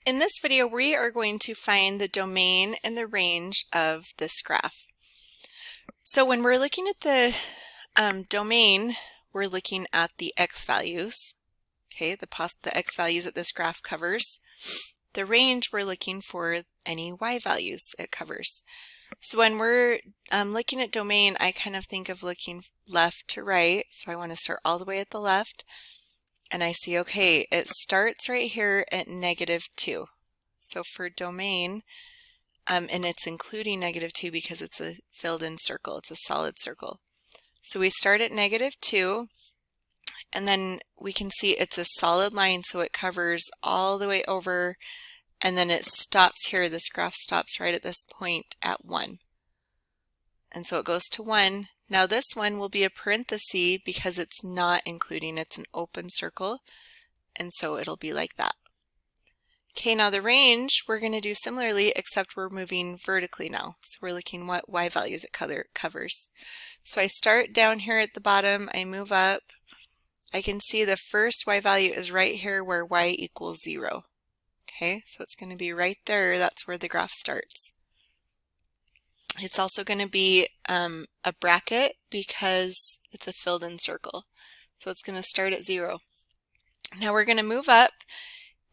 In this video, we are going to find the domain and the range of this graph. So when we're looking at the domain, we're looking at the x values, okay, the x values that this graph covers. The range, we're looking for any y values it covers. So when we're looking at domain, I kind of think of looking left to right. So I want to start all the way at the left. And I see, okay, it starts right here at -2. So for domain, and it's including -2 because it's a filled in circle, it's a solid circle. So we start at -2, and then we can see it's a solid line, so it covers all the way over, and then it stops here. This graph stops right at this point at 1. And so it goes to 1. Now this one will be a parenthesis because it's not including, it's an open circle, and so it'll be like that. Okay, now the range, we're going to do similarly, except we're moving vertically now. So we're looking what y values it covers. So I start down here at the bottom, I move up. I can see the first y value is right here where y equals 0. Okay, so it's going to be right there. That's where the graph starts. It's also going to be a bracket because it's a filled in circle. So it's going to start at 0. Now we're going to move up.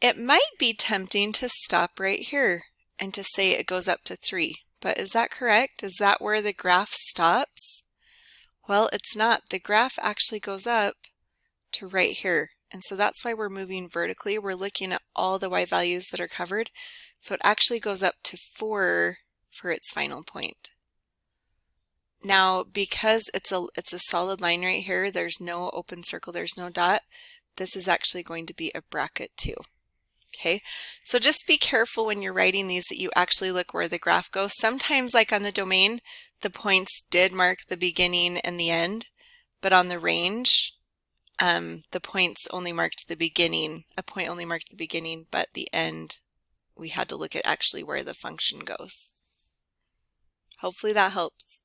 It might be tempting to stop right here and to say it goes up to 3, but is that correct? Is that where the graph stops? Well, it's not. The graph actually goes up to right here, and so that's why we're moving vertically. We're looking at all the y values that are covered, so it actually goes up to 4 for its final point. Now, because it's a solid line right here, there's no open circle, there's no dot, this is actually going to be a bracket too. Okay, so just be careful when you're writing these that you actually look where the graph goes. Sometimes, like on the domain, the points did mark the beginning and the end, but on the range, the points only marked the beginning. A point only marked the beginning, but the end, we had to look at actually where the function goes. Hopefully that helps.